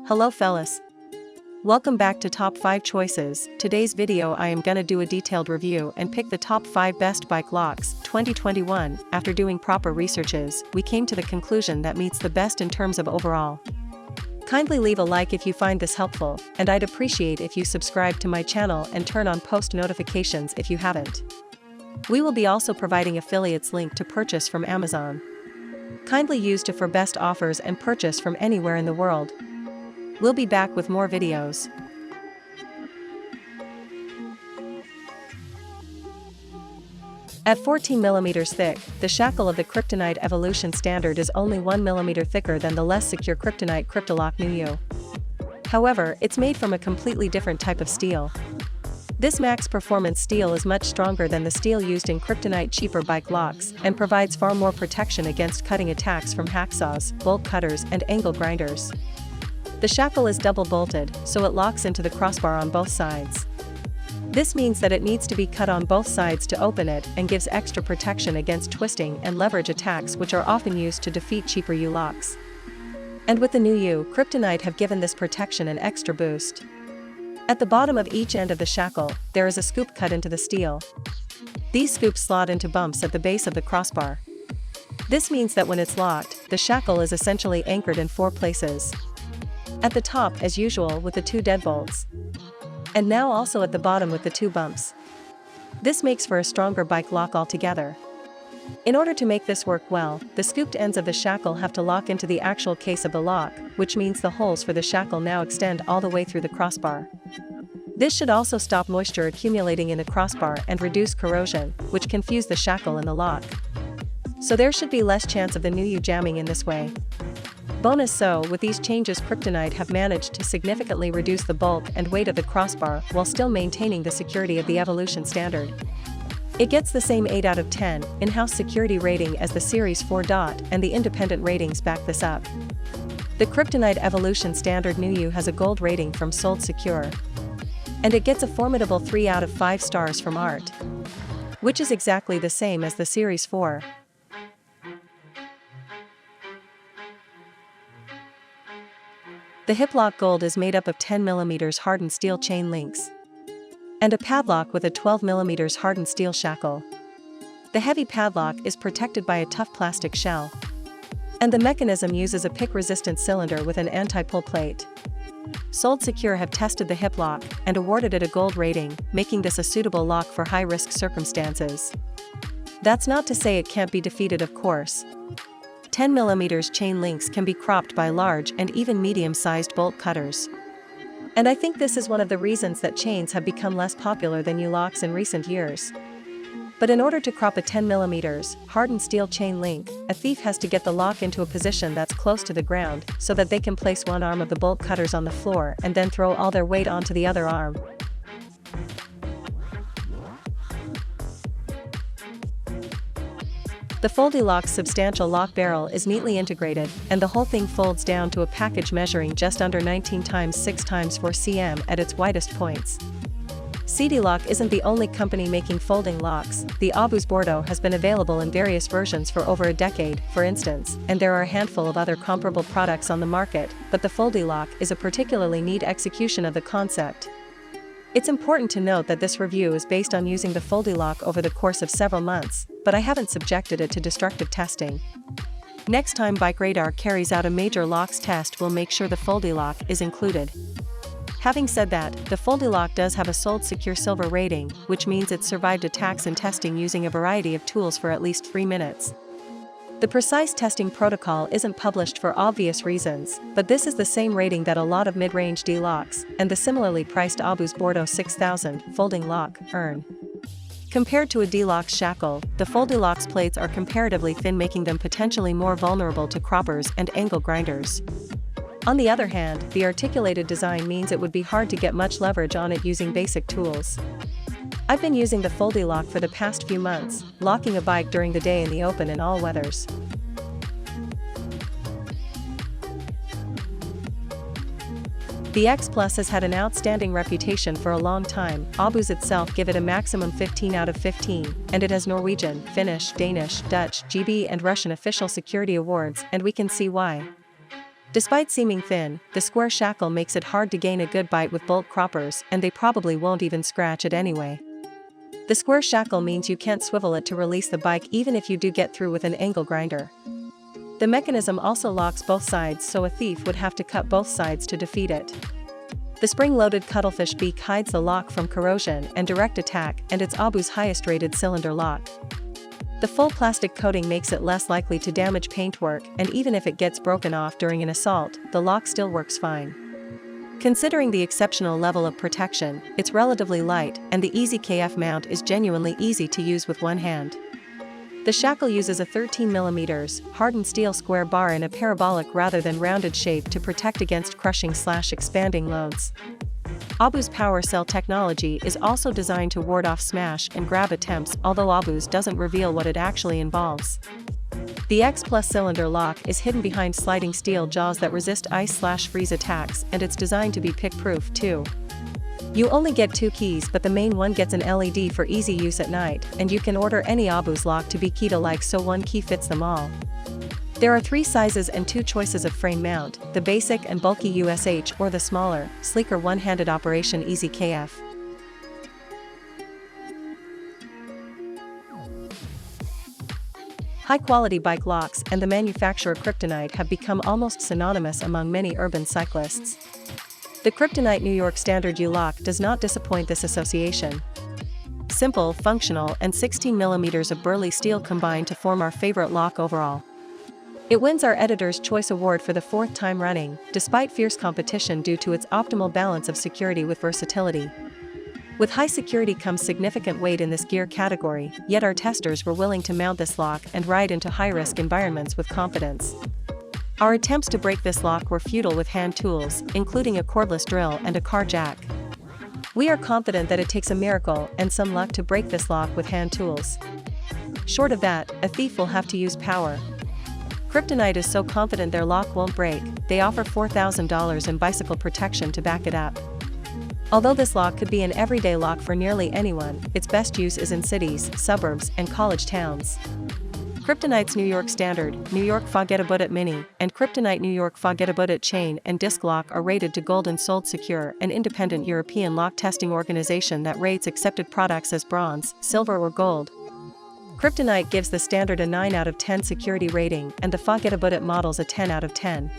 Hello fellas. Welcome back to Top 5 Choices. Today's video I am gonna do a detailed review and pick the top 5 best bike locks 2021. After doing proper researches, we came to the conclusion that meets the best in terms of overall. Kindly leave a like if you find this helpful, and I'd appreciate if you subscribe to my channel and turn on post notifications if you haven't. We will be also providing affiliates link to purchase from Amazon. Kindly use to for best offers and purchase from anywhere in the world. We'll be back with more videos. At 14mm thick, the shackle of the Kryptonite Evolution Standard is only 1mm thicker than the less secure Kryptonite Kryptolock NUU. However, it's made from a completely different type of steel. This max performance steel is much stronger than the steel used in Kryptonite cheaper bike locks and provides far more protection against cutting attacks from hacksaws, bolt cutters, and angle grinders. The shackle is double bolted, so it locks into the crossbar on both sides. This means that it needs to be cut on both sides to open it and gives extra protection against twisting and leverage attacks which are often used to defeat cheaper U-locks. And with the NUU, Kryptonite have given this protection an extra boost. At the bottom of each end of the shackle, there is a scoop cut into the steel. These scoops slot into bumps at the base of the crossbar. This means that when it's locked, the shackle is essentially anchored in 4 places. At the top, as usual, with the 2 deadbolts. And now also at the bottom with the 2 bumps. This makes for a stronger bike lock altogether. In order to make this work well, the scooped ends of the shackle have to lock into the actual case of the lock, which means the holes for the shackle now extend all the way through the crossbar. This should also stop moisture accumulating in the crossbar and reduce corrosion, which can fuse the shackle in the lock. So there should be less chance of the NUU jamming in this way. Bonus: so, with these changes, Kryptonite have managed to significantly reduce the bulk and weight of the crossbar while still maintaining the security of the Evolution Standard. It gets the same 8 out of 10 in-house security rating as the Series 4. And the independent ratings back this up. The Kryptonite Evolution Standard NUU has a gold rating from Sold Secure. And it gets a formidable 3 out of 5 stars from ART. Which is exactly the same as the Series 4. The Hiplock Gold is made up of 10mm hardened steel chain links and a padlock with a 12mm hardened steel shackle. The heavy padlock is protected by a tough plastic shell. And the mechanism uses a pick-resistant cylinder with an anti-pull plate. Sold Secure have tested the Hiplock and awarded it a gold rating, making this a suitable lock for high-risk circumstances. That's not to say it can't be defeated, of course. 10mm chain links can be cropped by large and even medium-sized bolt cutters. And I think this is one of the reasons that chains have become less popular than U-locks in recent years. But in order to crop a 10mm hardened steel chain link, a thief has to get the lock into a position that's close to the ground so that they can place one arm of the bolt cutters on the floor and then throw all their weight onto the other arm. The Foldylock's substantial lock barrel is neatly integrated, and the whole thing folds down to a package measuring just under 19x6x4 cm at its widest points. CD-Lock isn't the only company making folding locks. The Abus Bordeaux has been available in various versions for over a decade, for instance, and there are a handful of other comparable products on the market, but the Foldylock is a particularly neat execution of the concept. It's important to note that this review is based on using the Foldylock over the course of several months, but I haven't subjected it to destructive testing. Next time Bike Radar carries out a major locks test, we'll make sure the Foldylock is included. Having said that, the Foldylock does have a Sold Secure Silver rating, which means it survived attacks and testing using a variety of tools for at least 3 minutes. The precise testing protocol isn't published for obvious reasons, but this is the same rating that a lot of mid-range D-locks and the similarly priced Abus Bordeaux 6000 folding lock earn. Compared to a D-lock shackle, the Foldylock's plates are comparatively thin, making them potentially more vulnerable to croppers and angle grinders. On the other hand, the articulated design means it would be hard to get much leverage on it using basic tools. I've been using the Foldylock for the past few months, locking a bike during the day in the open in all weathers. The X Plus has had an outstanding reputation for a long time. Abus itself give it a maximum 15 out of 15, and it has Norwegian, Finnish, Danish, Dutch, GB and Russian official security awards, and we can see why. Despite seeming thin, the square shackle makes it hard to gain a good bite with bolt croppers, and they probably won't even scratch it anyway. The square shackle means you can't swivel it to release the bike even if you do get through with an angle grinder. The mechanism also locks both sides, so a thief would have to cut both sides to defeat it. The spring-loaded cuttlefish beak hides the lock from corrosion and direct attack, and it's Abu's highest-rated cylinder lock. The full plastic coating makes it less likely to damage paintwork, and even if it gets broken off during an assault, the lock still works fine. Considering the exceptional level of protection, it's relatively light, and the EasyKF mount is genuinely easy to use with one hand. The shackle uses a 13mm hardened steel square bar in a parabolic rather than rounded shape to protect against crushing/expanding loads. Abu's power cell technology is also designed to ward off smash and grab attempts, although Abu's doesn't reveal what it actually involves. The X Plus cylinder lock is hidden behind sliding steel jaws that resist ice/freeze attacks, and it's designed to be pick-proof too. You only get 2 keys, but the main one gets an LED for easy use at night, and you can order any Abu's lock to be key-alike so one key fits them all. There are 3 sizes and 2 choices of frame mount, the basic and bulky USH or the smaller, sleeker one-handed operation EasyKF. High-quality bike locks and the manufacturer Kryptonite have become almost synonymous among many urban cyclists. The Kryptonite New York Standard U-Lock does not disappoint this association. Simple, functional, and 16mm of burly steel combine to form our favorite lock overall. It wins our Editor's Choice Award for the 4th time running, despite fierce competition due to its optimal balance of security with versatility. With high security comes significant weight in this gear category, yet our testers were willing to mount this lock and ride into high-risk environments with confidence. Our attempts to break this lock were futile with hand tools, including a cordless drill and a car jack. We are confident that it takes a miracle and some luck to break this lock with hand tools. Short of that, a thief will have to use power. Kryptonite is so confident their lock won't break, they offer $4,000 in bicycle protection to back it up. Although this lock could be an everyday lock for nearly anyone, its best use is in cities, suburbs, and college towns. Kryptonite's New York Standard, New York Fagettobudget Mini, and Kryptonite New York Fagettobudget Chain and Disc Lock are rated to Gold and Sold Secure, an independent European lock testing organization that rates accepted products as bronze, silver or gold. Kryptonite gives the Standard a 9 out of 10 security rating and the Fagettobudget models a 10 out of 10.